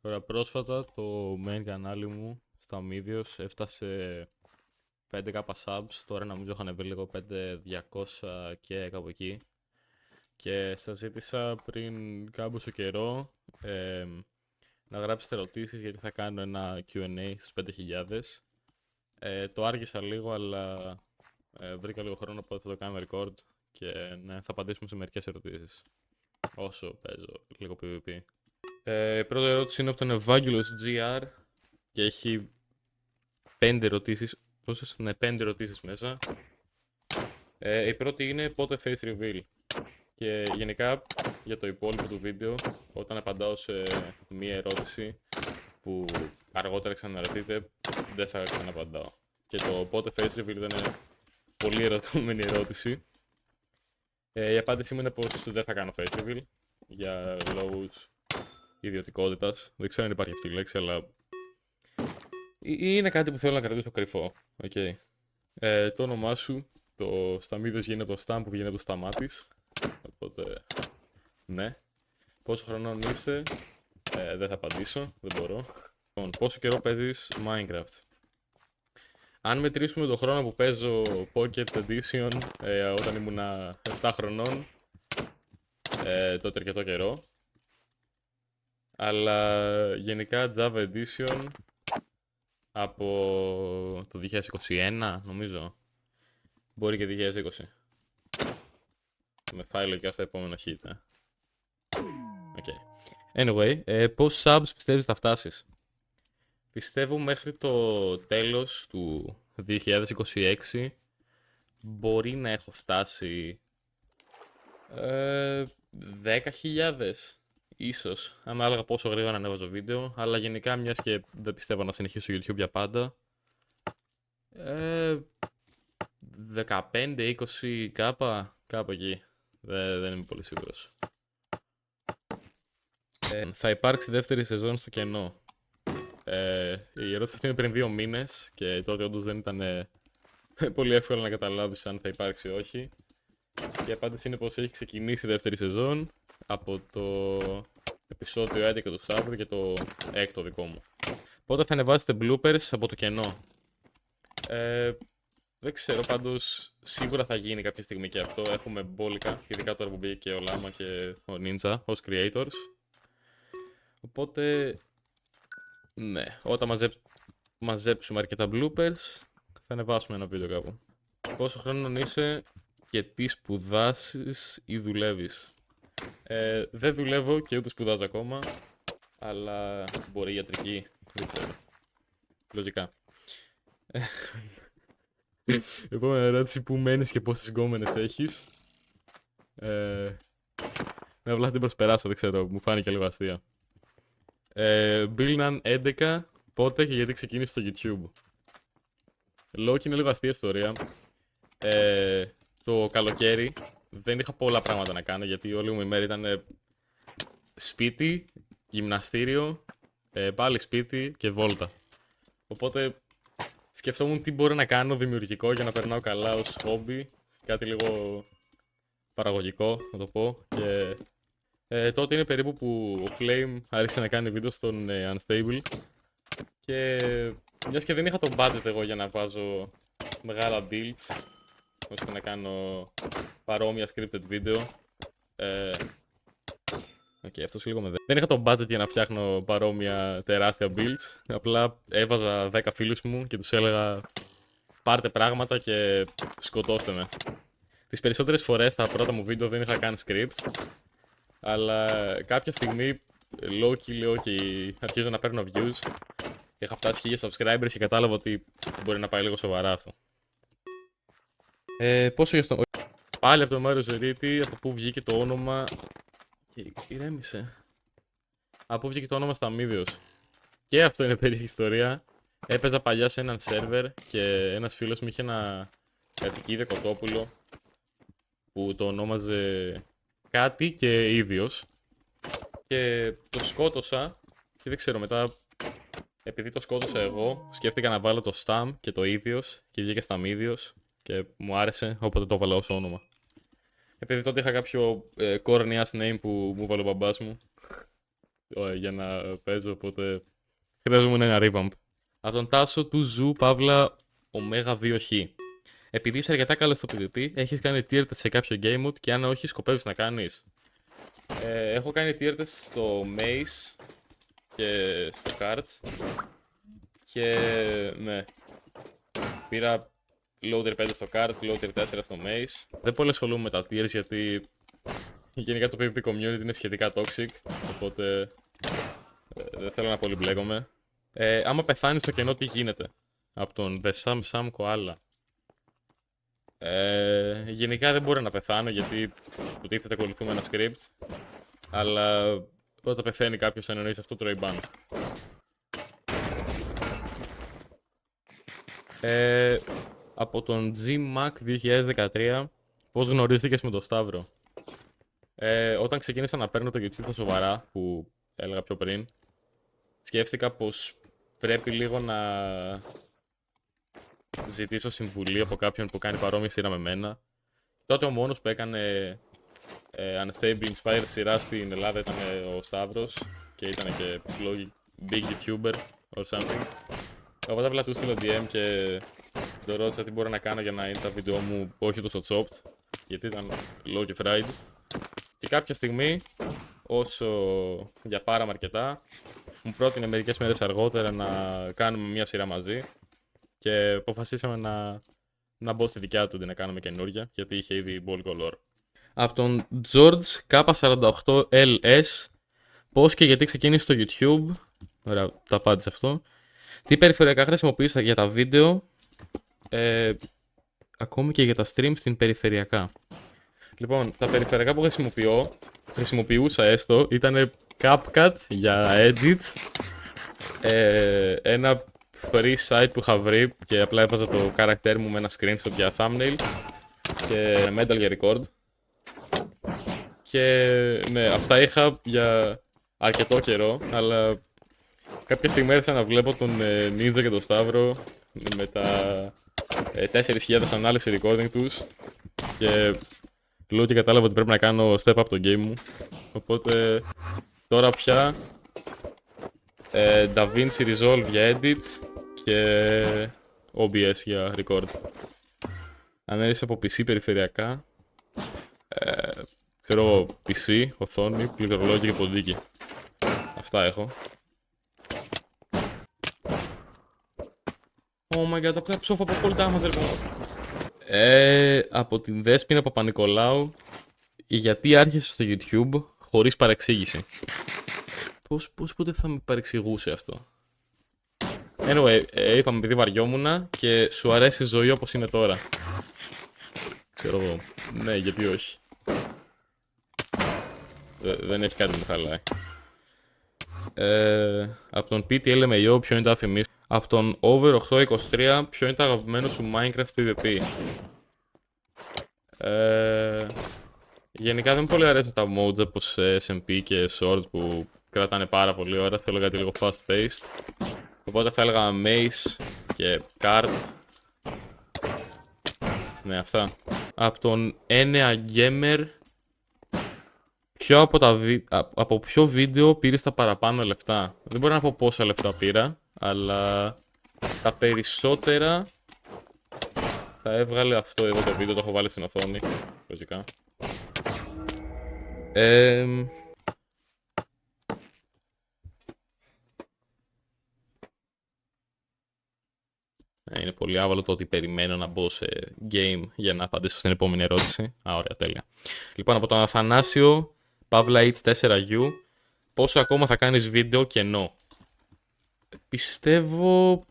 Τώρα πρόσφατα το main κανάλι μου στα Medios έφτασε 5k subs, τώρα νομίζω είχαν βρει λίγο 5200 και κάπου εκεί. Και σας ζήτησα πριν κάμποσο καιρό να γράψετε ερωτήσεις γιατί θα κάνω ένα Q&A στους 5.000. Το άργησα λίγο αλλά βρήκα λίγο χρόνο οπότε θα το κάνω record και ναι, θα απαντήσουμε σε μερικές ερωτήσεις όσο παίζω λίγο PvP. Η πρώτη ερώτηση είναι από τον Ευάγγελος GR και έχει 5 ερωτήσεις. Πόσες? Ναι, 5 ερωτήσεις μέσα. Η πρώτη είναι πότε face reveal. Και γενικά για το υπόλοιπο του βίντεο, όταν απαντάω σε μία ερώτηση που αργότερα ξαναρωτείτε, δεν θα ξαναπαντάω. Και το πότε face reveal δεν είναι πολύ ερωτούμενη ερώτηση. Η απάντησή μου είναι πως δεν θα κάνω face reveal για λόγους ιδιωτικότητας. Δεν ξέρω αν υπάρχει αυτή η λέξη, αλλά είναι κάτι που θέλω να κρατήσω κρυφό. Okay. Το όνομά σου, το Σταμίδος γίνεται από το Σταμ που βγαίνει από το Σταμάτης. Οπότε, ναι. Πόσο χρονών είσαι, δεν θα απαντήσω, δεν μπορώ. Λοιπόν, πόσο καιρό παίζεις Minecraft. Αν μετρήσουμε το χρόνο που παίζω Pocket Edition όταν ήμουνα 7 χρονών, τότε αρκετό καιρό. Αλλά γενικά Java Edition από το 2021 νομίζω. Μπορεί και 2020. Με φάει λογικά στα επόμενα hit. Okay. Anyway, πόσους subs πιστεύεις θα φτάσεις. Πιστεύω μέχρι το τέλος του 2026 μπορεί να έχω φτάσει 10.000 ίσως, ανάλογα πόσο γρήγορα ανέβαζω βίντεο, αλλά γενικά μιας και δεν πιστεύω να συνεχίσω YouTube για πάντα, 15-20 κάπου εκεί, δεν είμαι πολύ σίγουρος. Θα υπάρξει δεύτερη σεζόν στο κενό. Η ερώτηση αυτή είναι πριν 2 μήνες και τότε όντως δεν ήταν πολύ εύκολο να καταλάβεις αν θα υπάρξει ή όχι. Η απάντηση είναι πως έχει ξεκινήσει η δεύτερη σεζόν από το επεισόδιο 11 του Σταύρου και το 6ο δικό μου. Πότε θα ανεβάσετε bloopers από το κενό. Δεν ξέρω, πάντως σίγουρα θα γίνει κάποια στιγμή και αυτό. Έχουμε μπόλικα, ειδικά τώρα που μπήκε και ο Λάμα και ο Ninja ως creators. Οπότε, ναι, όταν μαζέψουμε αρκετά bloopers, θα ανεβάσουμε ένα βίντεο κάπου. Πόσο χρόνο είσαι και τι σπουδάσεις ή δουλεύεις. Δεν δουλεύω και ούτε σπουδάζω ακόμα, αλλά μπορεί ιατρική, δεν ξέρω. Λογικά. Επόμενη ερώτηση, πού μένεις και πόσες γκόμενες έχεις. Ναι, απλά την προσπεράσω, δεν ξέρω, μου φάνηκε λίγο αστεία. Μπίλναν 11, πότε και γιατί ξεκίνησε το YouTube. Λόγω είναι λίγο αστεία ιστορία. Το καλοκαίρι δεν είχα πολλά πράγματα να κάνω γιατί όλη μου η μέρα ήταν σπίτι, γυμναστήριο, πάλι σπίτι και βόλτα. Οπότε σκεφτόμουν τι μπορώ να κάνω δημιουργικό για να περνάω καλά ως χόμπι, κάτι λίγο παραγωγικό να το πω. Και τότε είναι περίπου που ο Flame άρχισε να κάνει βίντεο στον Unstable και μιας και δεν είχα το budget εγώ για να βάζω μεγάλα builds ώστε να κάνω παρόμοια scripted video. Αυτός λίγο με δεν είχα το budget για να φτιάχνω παρόμοια τεράστια builds. Απλά έβαζα 10 φίλους μου και τους έλεγα πάρτε πράγματα και σκοτώστε με. Τις περισσότερες φορές στα πρώτα μου βίντεο δεν είχα καν script. Αλλά κάποια στιγμή low-key λέω και αρχίζω να παίρνω views. Είχα φτάσει 1000 subscribers και κατάλαβα ότι μπορεί να πάει λίγο σοβαρά αυτό. Πόσο για στο... Πάλι από τον Μάριο Ζωρίτη, από πού βγήκε το όνομα. Και ηρέμησε. Από πού βγήκε το όνομα στα Medios. Και αυτό είναι περίεργη ιστορία. Έπαιζα παλιά σε έναν σερβερ και ένας φίλος μου είχε ένα κατοικίδιο κοτόπουλο που το ονόμαζε κάτι και ίδιος. Και το σκότωσα και δεν ξέρω μετά. Επειδή το σκότωσα εγώ, σκέφτηκα να βάλω το Stam και το ίδιος και βγήκε στα Medios και μου άρεσε, οπότε το έβαλα ως όνομα. Επειδή τότε είχα κάποιο corny ass name που μου βάλε ο μπαμπάς μου. για να παίζω, οπότε χρειαζόμουν ένα revamp. Από τον Τάσο του Ζου Παύλα Ωμέγα 2Χ. Επειδή είσαι αρκετά καλό στο PvP, έχεις κάνει tier test σε κάποιο game mode και αν όχι, σκοπεύεις να κάνεις? Έχω κάνει tier test στο Maze και στο Kart και ναι, πήρα low tier 5 στο Kart, low tier 4 στο Maze. Δεν πολύ ασχολούμαι με τα tiers γιατί γενικά το PvP community είναι σχετικά toxic, οπότε δεν θέλω να πολύ μπλέκομαι. Άμα πεθάνεις στο κενό, τι γίνεται? Από τον The Sam Koala. Γενικά δεν μπορώ να πεθάνω γιατί υποτίθεται ακολουθούμε ένα script, αλλά όταν πεθαίνει κάποιος εννοείς αυτό τρώει ban. Από τον GMAC 2013, πώς γνωρίστηκες με τον Σταύρο? Όταν ξεκίνησα να παίρνω το YouTube στα σοβαρά, που έλεγα πιο πριν, σκέφτηκα πως πρέπει λίγο να ζητήσω συμβουλή από κάποιον που κάνει παρόμοια σειρά με μένα. Τότε ο μόνος που έκανε Unstable Inspired σειρά στην Ελλάδα ήταν ο Σταύρος και ήταν και big YouTuber or something. Οπότε απλά του στείλω DM και το ρώτησα τι μπορώ να κάνω για να είναι τα βίντεο μου όχι τόσο chopped, γιατί ήταν low και fried. Και κάποια στιγμή, όσο για πάρα αρκετά, μου πρότεινε μερικές μέρες αργότερα να κάνουμε μια σειρά μαζί και αποφασίσαμε να μπω στη δικιά του αντί να κάνουμε καινούργια, γιατί είχε ήδη μπόλικο lore. Από τον George K48LS, πώς και γιατί ξεκίνησε στο YouTube? Ωραία, τα απάντησε αυτό. Τι περιφερειακά χρησιμοποιείς για τα βίντεο, ακόμη και για τα stream στην περιφερειακά? Λοιπόν, τα περιφερειακά που χρησιμοποιούσα έστω, ήταν CapCut για edit, ένα free site που είχα βρει και απλά έβαζα το character μου με ένα screenshot για thumbnail και metal για record. Και ναι, αυτά είχα για αρκετό καιρό, αλλά κάποια στιγμή άρχισα να βλέπω τον Ninja και τον Σταύρο με τα 4.000 ανάλυση recording τους και λέω και κατάλαβα ότι πρέπει να κάνω step up το game μου. Οπότε τώρα πια DaVinci Resolve για edit και OBS για record. Αν έρθεις από PC περιφερειακά, ξέρω PC, οθόνη, πληκτρολόγιο και ποντίκι. Αυτά έχω. Oh my god, απλά ψόφα από cold damage, λοιπόν. Από την Δέσποινα Παπα-Νικολάου, γιατί άρχισε στο YouTube χωρίς παρεξήγηση? Πώς ποτέ θα με παρεξηγούσε αυτό? Anyway, είπαμε επειδή βαριόμουνα και σου αρέσει η ζωή όπως είναι τώρα. Ξέρω εγώ, ναι, γιατί όχι. Δεν έχει κάτι που μου χαλάει. Από τον PTLMAO, ποιο είναι το αφημί σου? Από τον Over823, ποιο είναι το αγαπημένο σου Minecraft PvP? Γενικά δεν πολύ αρέσουν τα modes όπως SMP και Sword που κρατάνε πάρα πολύ ώρα. Θέλω κάτι λίγο fast paced. Οπότε θα έλεγα Maze και Kart. Ναι, αυτά. Από τον Enea Gamer, από ποιο βίντεο πήρες τα παραπάνω λεφτά? Δεν μπορώ να πω πόσα λεφτά πήρα, αλλά τα περισσότερα θα έβγαλε αυτό εδώ το βίντεο, το έχω βάλει στην οθόνη, λογικά. Είναι πολύ άβαλο το ότι περιμένω να μπω σε game για να απαντήσω στην επόμενη ερώτηση. Ωραία, τέλεια. Λοιπόν, από τον Αθανάσιο, Παύλα H4U, πόσο ακόμα θα κάνεις βίντεο κενό? Πιστεύω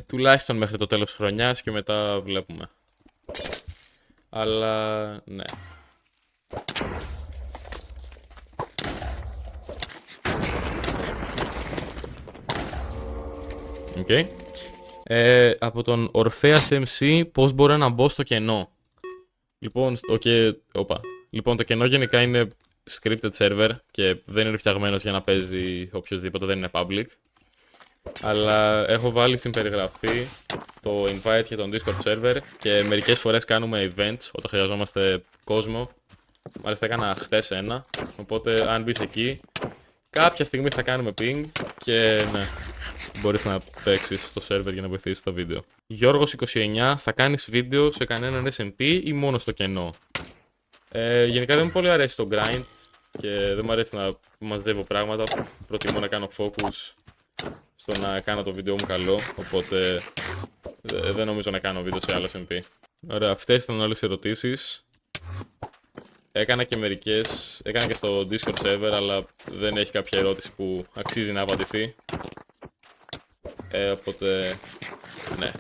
τουλάχιστον μέχρι το τέλος της χρονιάς και μετά βλέπουμε. Αλλά ναι. Okay. Από τον Ορφέας MC, πώς μπορώ να μπω στο κενό? Λοιπόν, λοιπόν, το κενό γενικά είναι scripted server και δεν είναι φτιαγμένος για να παίζει οποιοδήποτε, δεν είναι public. Αλλά έχω βάλει στην περιγραφή το invite για τον Discord server και μερικές φορές κάνουμε events όταν χρειαζόμαστε κόσμο. Μάλιστα έκανα χτες ένα, οπότε αν μπεις εκεί κάποια στιγμή θα κάνουμε ping και ναι, μπορείς να παίξεις στο server για να βοηθήσεις το βίντεο. Γιώργος 29, θα κάνεις βίντεο σε κανέναν SMP ή μόνο στο κενό? Γενικά δεν μου πολύ αρέσει το grind και δεν μου αρέσει να μαζεύω πράγματα. Προτιμώ να κάνω focus στο να κάνω το βίντεο μου καλό, οπότε δεν νομίζω να κάνω βίντεο σε άλλο SMP. Ωραία, αυτές ήταν όλες οι ερωτήσεις. Έκανα και μερικές, έκανα και στο Discord server, αλλά δεν έχει κάποια ερώτηση που αξίζει να απαντηθεί. Οπότε, ναι.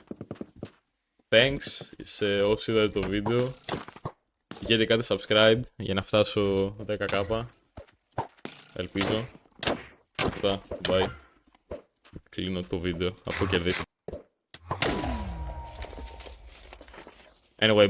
Thanks σε όσοι είδατε το βίντεο. Πηγαίνετε κάτι subscribe για να φτάσω 10k. Ελπίζω. Αυτά, bye. Κλείνω το βίντεο, αφού κερδίσω. Anyway, bye.